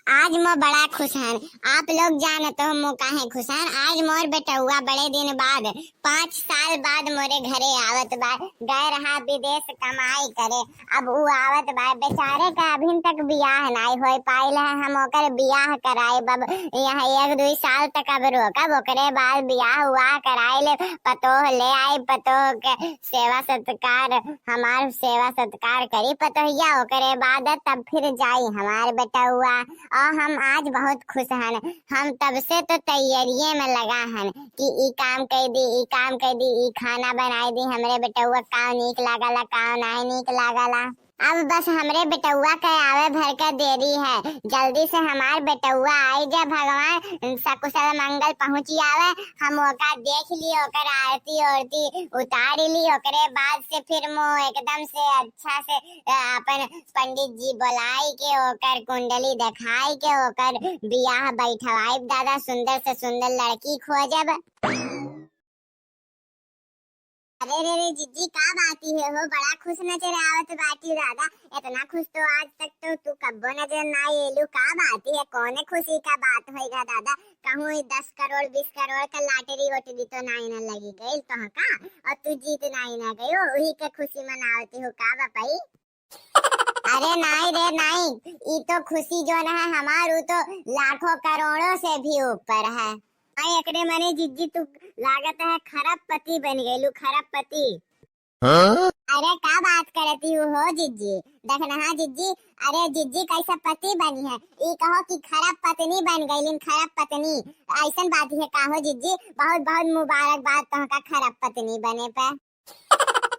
आज मैं बड़ा खुश हन। आप लोग जानत हो मो काहे खुश हन। आज मोर बेटउआ बड़े दिन बाद 5 साल बाद मोरे घरे आवत बा। गए रहा विदेश कमाई करे, अब ऊ आवत बा। बेचारे का अभी तक बियाह नहीं हो पाइल है। हम ओकर बियाह कराए बब यहाँ 1-2 साल तक अब रोकब, ओकरे बाद बियाह हुआ कराए ले पतोह ले आई। पतोह के सेवा सत्कार, हमार सेवा सत्कार करी पतोहिया, ओकरे बाद तब फिर जाई हमार बेटउआ। और हम आज बहुत खुश हन। हम तब से तो तैयारिये में लगा हन कि ई काम कर दी, ई काम कर दी, ई खाना बनाई दी। हमरे बेटउआ का नीक लागला, का नहीं नीक लागला। अब बस हमरे बेटउआ के आवे भर का देरी है। जल्दी से हमार बेटउआ आई जा, भगवान सकुशल मंगल पहुंची आवे। हम ओका देख ली, ओकर आरती ओरती उतार ली। ओकरे बाद से फिर मो एकदम से अच्छा से अपन पंडित जी बुलाई के ओकर कुंडली दिखाई के ओकर बियाह बैठवाई। दादा सुंदर से सुंदर लड़की खोजब। अरे रे रे जीजी का बाती है हो, बड़ा खुश नजर आवत बाटी दादा। इतना खुश तो आज तक तो तू कब्बो नजर ना एलू। का बाती है, कौने खुशी का बात होएगा दादा? कहूँ 10 करोड़ 20 करोड़ का लॉटरी वोटरी तो नहीं ना लगी गई तो का, और तू जीत नहीं ना गई हो, वही के खुशी मनावती हो का बापाई? अरे नहीं रे नहीं, ई तो खुशी जो है हमारू तो लाखों करोड़ों से भी ऊपर है। आई एकरे मने जिज्जी तू लागत है खरबपति बन गईलू, खरबपति। हाँ? अरे का बात करती हो जिज्जी? देखना हाँ जिज्जी, अरे जिज्जी कैसा पति बनी है, ई कहो कि खराब पत्नी बन गईलिन, खराब पत्नी। ऐसन बात है का हो जिज्जी? बहुत बहुत मुबारकबाद तुमका खराब पत्नी बने पे।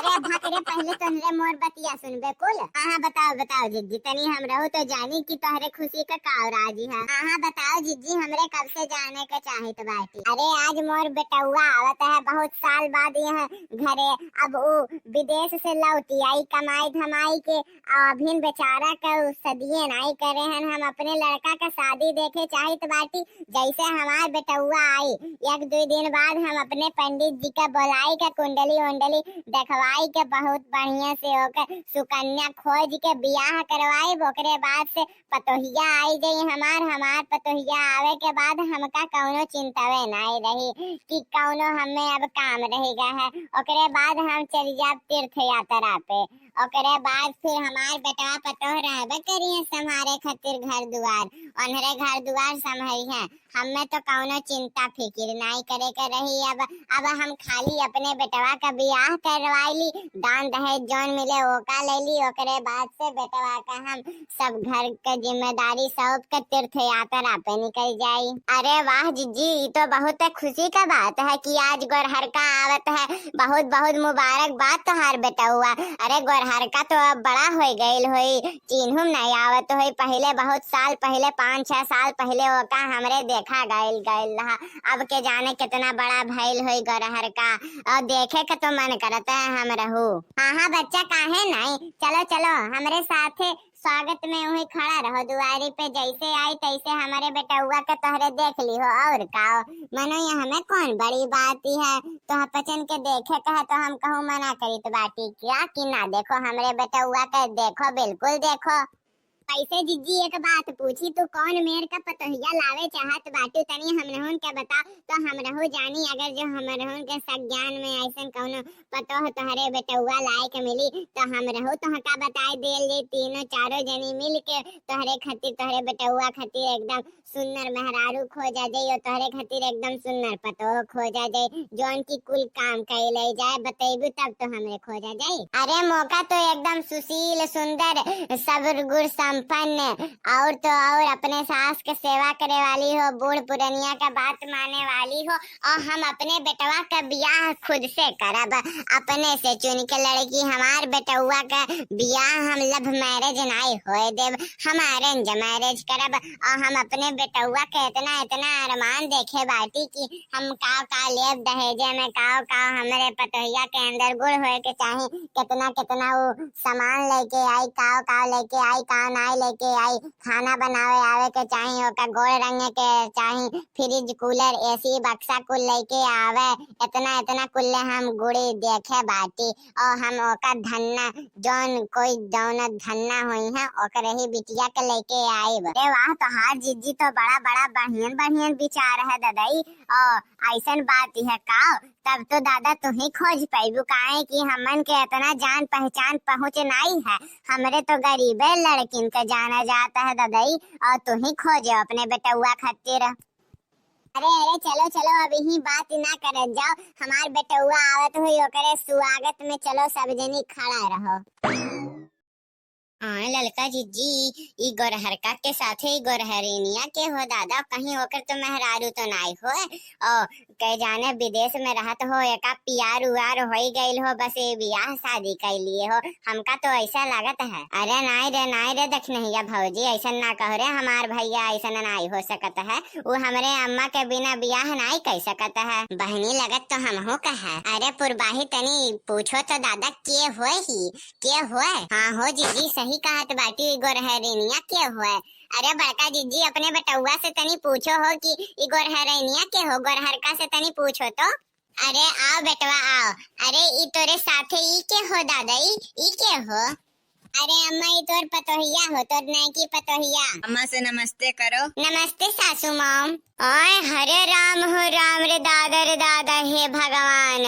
अरे भाकरे पहले तोहरे मोर बतिया सुनबे कुल। हाँ बताओ बताओ जिज्जी, तनी हम रहो तो जानी कि तोहरे खुशी का का राजी है। हाँ बताओ जिज्जी, हमरे कब से जाने के चाहिए बाटी। अरे आज मोर बेटउआ आवत है बहुत साल बाद यहाँ घरे। अब वो विदेश से लौटी आई कमाई धमाई के, अभिन बेचारा का सदिये नहीं करे हन। हम अपने लड़का का शादी देखे चाहिए बाटी। जैसे हमार बेटउआ आई 1-2 दिन बाद हम अपने पंडित जी का बुलाई का कुंडली उंडली देखवा के बहुत बढ़िया से होकर सुकन्या खोज के बियाह करवाई। ओकरे बाद से पतोहिया आई गई हमार पतोहिया आवे के बाद हमका कौनो चिंतावे नहीं रही कि कौनो हमें अब काम रहेगा है। ओकरे बाद हम चली जाब तीर्थ यात्रा पे। ओकरे बाद फिर हमार बेटा पतोह रहबे करिए संभारे खातिर घर दुआर, उन्हरे घर दुआर संभाई है। हमें तो कौनो चिंता फिक्र नहीं करे के रही। अब हम खाली अपने बेटवा का बियाह करवाई, दान दहेज जौन मिले ओका ले ली। ओकरे बाद से बेटवा का हम सब घर के जिम्मेदारी सौंप के तीर्थ यात्रा पे निकल जाई। अरे वाह जीजी, ये तो बहुत खुशी का बात है कि आज गोरहर का आवत है। बहुत बहुत मुबारकबाद तोहार बेटा हुआ। अरे गोरहर का तो अब बड़ा हो गईल होई, चिन्हुम नहीं आवत होई। पहले बहुत साल पहले 5-6 साल पहले ओका हमरे देखा गईल रहा। अब के जाने कितना बड़ा भइल होई गोरहर का, और देखे के तो मन करता है हम रहू। हाँ बच्चा काहे नहीं, चलो चलो हमरे साथे स्वागत में वही खड़ा रहो दुआरी पे। जैसे आई तैसे हमारे बेटउआ का तोहरे देख ली हो और का मनो यहाँ में कौन बड़ी बात ही है। तो पचन के देखे कहा तो हम कहूँ मना करी तो बाटी क्या कि ना देखो हमरे बेटउआ का देखो, बिल्कुल देखो। पैसे जिज्जी एक बात पूछी, तू कौन मेर का पतोहिया लावे चाहत बाटू? तनी हमरहुन के बता तो हमरहु जानी। अगर जो हमरहुन के सज्ञान में ऐसन कौनो पतोह तोहरे बेटउआ लाए के मिली तो हमरहु तोहका बताए देल जे। तीनों चारों जनी मिल के तोहरे खातिर तोहरे बेटउआ खातिर एकदम सुंदर मेहरारू खोजा जाई, और तोहरे खातिर एकदम सुंदर पतोह खोजा जाई जौन की कुल काम कैले जाए। बतेबू तब तो हमरे खोजा जाई। अरे मौका तो एकदम सुशील सुंदर सब्र गुण संपन्न और तो और अपने सास के सेवा करे वाली हो, बूढ़ पुरनिया का बात माने वाली हो। और हम अपने बेटवा का बियाह खुद से करब, अपने से चुन के लड़की। हमार बेटवा का बियाह हम लव मैरिज नहीं होए देव, हम अरेंज मैरिज करब। और हम अपने बेटवा के इतना अरमान देखे बाटी कि हम का लेब दहेजे में का हमरे पतोहिया के अंदर गुड़ होए के चाहे। कितना वो सामान लेके आई, का लेके आई, का नहीं नाई लेके आई, खाना बनावे आवे के चाही, ओका गोड़ रंगे के चाही, फ्रिज कूलर एसी बक्सा कुल लेके आवे। इतना इतना कुल्ले हम गुड़ी देखे बाटी और हम ओका धन्ना जौन कोई जौन धन्ना हुई है ओकरे ही बिटिया के लेके आई। अरे वाह, तो हाँ जीजी तो बड़ा बड़ा बढ़ियन बढ़ियन विचार है दादाई। और ऐसन बात है का, तब तो दादा तू ही खोज पाइबू, काहे कि हमन के इतना जान पहचान पहुँच नहीं है, हमरे तो गरीबे लड़किन के जाना जाता है दादाई। और तू ही खोजो अपने बेटुआ खातिर। अरे अरे चलो चलो अभी ही बात ना कर जाओ, हमार बेटुआ आवत हुई ओकरे स्वागत में चलो सब जनी खड़ा रहो। हाँ ललका जीजी, ई गोरहरका के साथे ई गोरहरिनिया के हो दादा, कहीं होकर तो मेहरारू तो नहीं हो। और कह जाने विदेश में रहत हो, एका पियार उयार हो गईल हो, बस ये बियाह शादी कर लिए हो, हमका तो ऐसा लागत है। अरे नहीं रे देख नहीं है भौजी, ऐसा ना कहो रे, हमार भैया ऐसा नहीं हो सकत है, वो हमरे अम्मा के बिना बियाह नहीं कर सकत है। बहनी लगत तो हम हो कहा। अरे पुरबाही तनी पूछो तो दादा के हो ही के हो। हाँ हो जीजी सही कहत बाटी, गोरहरिनिया के हो। अरे बड़का जीजी अपने बेटुआ से तनी पूछो हो कि ई गोरहरिनिया के हो, गोरहरका से तनी पूछो तो। अरे आओ बेटवा आओ। अरे ई तोरे साथे ई के हो दादा, ई के हो। अरे अम्मा ई तोर पतोहिया हो, तोर नैकी पतोहिया। अम्मा से नमस्ते करो। नमस्ते सासू मॉम। ओए हरे राम हो राम रे दादा हे भगवान,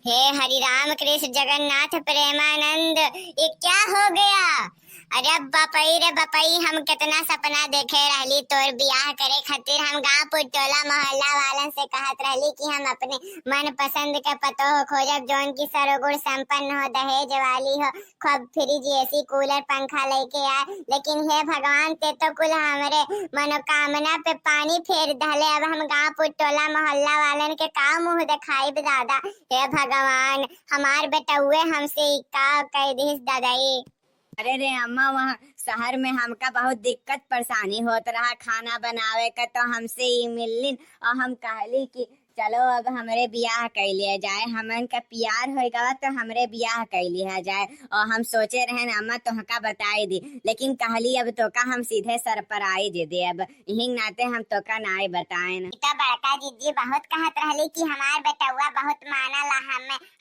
हे हरि राम कृष्ण जगन्नाथ प्रेमानंद, ये क्या हो गया। अरे बापई रे बापई, हम कितना सपना देखे रहली तोर बियाह करे खातिर। हम गांव टोला मोहल्ला वालन से कहत रहली कि हम अपने मन पसंद के पतो हो खोजब, जौन की सरोगुण संपन्न हो, दहेज वाली हो, खूब फ्रिज एसी कूलर पंखा लेके आए। लेकिन हे भगवान ते तो कुल हमरे मनोकामना पे पानी फेर दहले। अब हम गांव टोला मोहल्ला वालन के का मुंह दिखाई दादा। हे भगवान, हमार बेटुए हमसे का कह दिस दादाई। अरे रे अम्मा, वहाँ शहर में हमका बहुत दिक्कत परेशानी होत रहा खाना बनावे का, तो हमसे ही मिललिन और हम कहली कि चलो अब हमरे बियाह कर लिया जाए, हमन का प्यार होगा तो हमरे बियाह कर लिया जाए। और हम सोचे रहे न अम्मा तोहका बताई दी, लेकिन कहली अब तोका हम सीधे सरप्राइज दे, अब यही नाते हम तोका नाई बताए न। तो बड़का जीजी बहुत कहत रहली कि हमार बेटुआ बहुत मानला,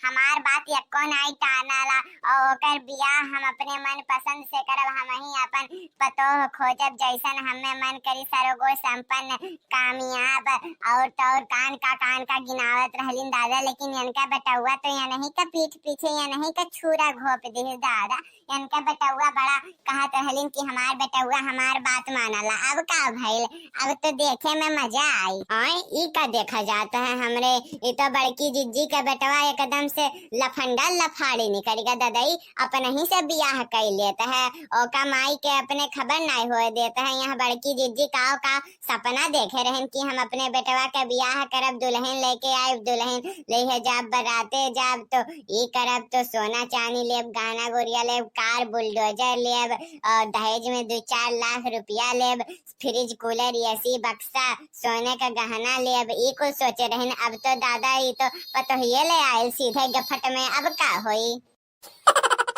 हमार बात एको नाई टानला, और ओकर बियाह हम अपने मन पसंद से करब, हम ही अपन पतोह खोजब, जैसन हमें मन करी, सरोगो संपन्न कामयाब और तौर कान का गिनावत रहलिन दादा। लेकिन इनका बेटुआ तो या नहीं का पीठ पीछे या नहीं का छुरा घोप दी दादा। इनका बेटुआ बड़ा कहत रहलिन कि हमार बेटुआ हमार बात मानला। अब का भइल, अब तो देखे में मजा आई। और ई का देखा जाता है हमरे, ये तो बड़की जिज्जी का बेटुआ एकदम से लफंडा लफाड़ी निकलेगा दादाई, अपने ही से बियाह कर लेता है, और का माई के अपने खबर नहीं होए देता है। यहाँ बड़की जिज्जी का सपना देखे रहन कि हम अपने बेटवा के बियाह करब, दुल्हन लेके आए, दुल्हन ले जाब बराते जाब, तो ये करब तो सोना चांदी लेब, गाना गोरिया लेब, कार बुलडोजर लेब, और दहेज में 2-4 लाख रुपया लेब, फ्रिज कूलर एसी बक्सा सोने का गहना लेब, ये कुछ सोचे रहन। अब तो दादा ये तो पतोहिए ले आए सीधे गफट में, अब का होई।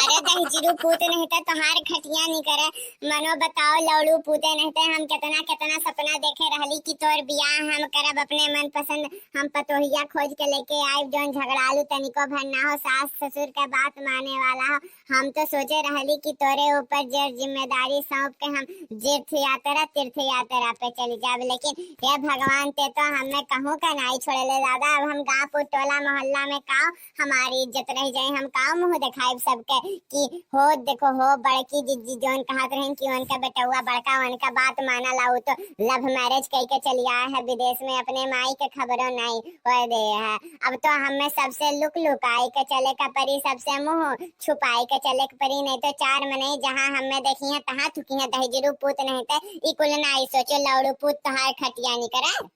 अरे दहजीरू पूते नहीं तो तुम्हारे खटिया नहीं करे, मनो बताओ लौड़ू पूते नहीं तो हम कितना कितना सपना देखे रहली कि तोर बियाह हम करब अपने मन पसंद, हम पतोहिया खोज के लेके आए, जौन झगड़ालू तनिको भर ना हो, सास ससुर का बात माने वाला हो। हम तो सोचे रहली कि तोरे ऊपर जे जिम्मेदारी सौंप के हम तीर्थ यात्रा पे चली जाब, लेकिन हे भगवान ते तो हमें कहूँ का नहीं छोड़े दादा। अब हम गाँव टोला मोहल्ला में काओ हमारी इज्जत रह जाए, हम काओ मुँह दिखाए सबके कि हो देखो हो बड़की जिज्जी जौन कहत रहन कि उनका बेटुआ बड़का उनका बात माना लाऊ, तो लव मैरिज करके चली आया है विदेश में, अपने माई के खबरों नहीं हो दे है। अब तो हमें सबसे लुकाई के चले का परी, सबसे मुंह छुपाई के चले के परी, नहीं तो 4 महीने जहाँ हमें देखी है तहाँ थुकी है। दहेजरू पूत नहीं थे इकुल नाई सोचो लौड़ू पूत तोहार खटिया नहीं करे।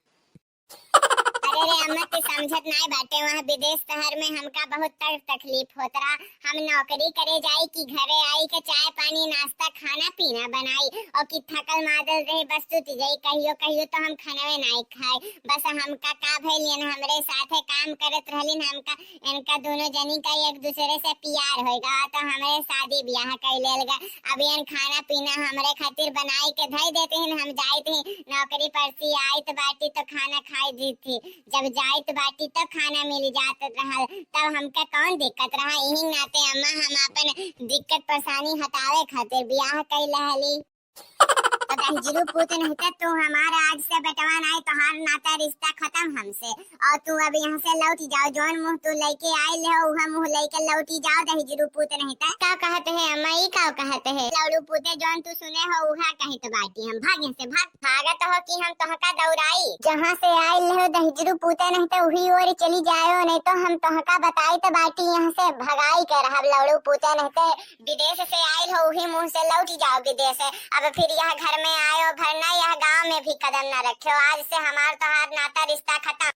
अरे रे अम्मा ते समझत नहीं बाटे, वहाँ विदेश शहर में हमका बहुत तकलीफ होत रहा। हम नौकरी करे जाई कि घरे आई के चाय पानी नाश्ता खाना पीना बनाई और कि थकल मादल रहे बस तू तिजई कहियो कहियो तो हम खानवे नहीं खाए। बस हमका का भइलियन हमरे साथे काम करत रहलिन हमका इनका दोनों जनी का एक दूसरे से प्यार होएगा तो हमरे शादी ब्याह कर लेगा। अभी इन खाना पीना हमरे खातिर बनाई के धई देते हैं। हम जाइत ही नौकरी पर से आइत बाटी तो खाना खाई दी थी। जब जाइत बाटी तो खाना मिल जात रहल तब हमका कौन दिक्कत रहा। यही नाते अम्मा हम अपन दिक्कत परेशानी हटावे खातिर ब्याह कर लहली। तो दहजरू पूत नहीं तो हमारा आज से बटवा नहीं तो हर नाता रिश्ता खत्म हमसे। और तू अब यहाँ से लौट जाओ। जौन मुंह तू लेके आए ले वह मुंह लेके लौटी जाओ। दहजरू पूत नहीं का कहते हैं अम्मा ई का कहते हैं लौड़ू पूते जौन तू सुने हो वह कहीं तो बाटी हम भाग से भागत हो कि हम तोहका दौड़ाई। जहाँ से आए ले हो दहजरू पूते नहीं तो वही ओर चली जाओ नहीं तो हम तोहका बताई तो बाटी यहाँ से भगाई कर हम लौड़ू पूते नहीं तो विदेश से आए हो वही मुंह से लौट जाओ विदेश से। अब फिर यह घर में आयो भरना यह गांव में भी कदम न रखो। आज से हमार तोहार नाता रिश्ता खत्म।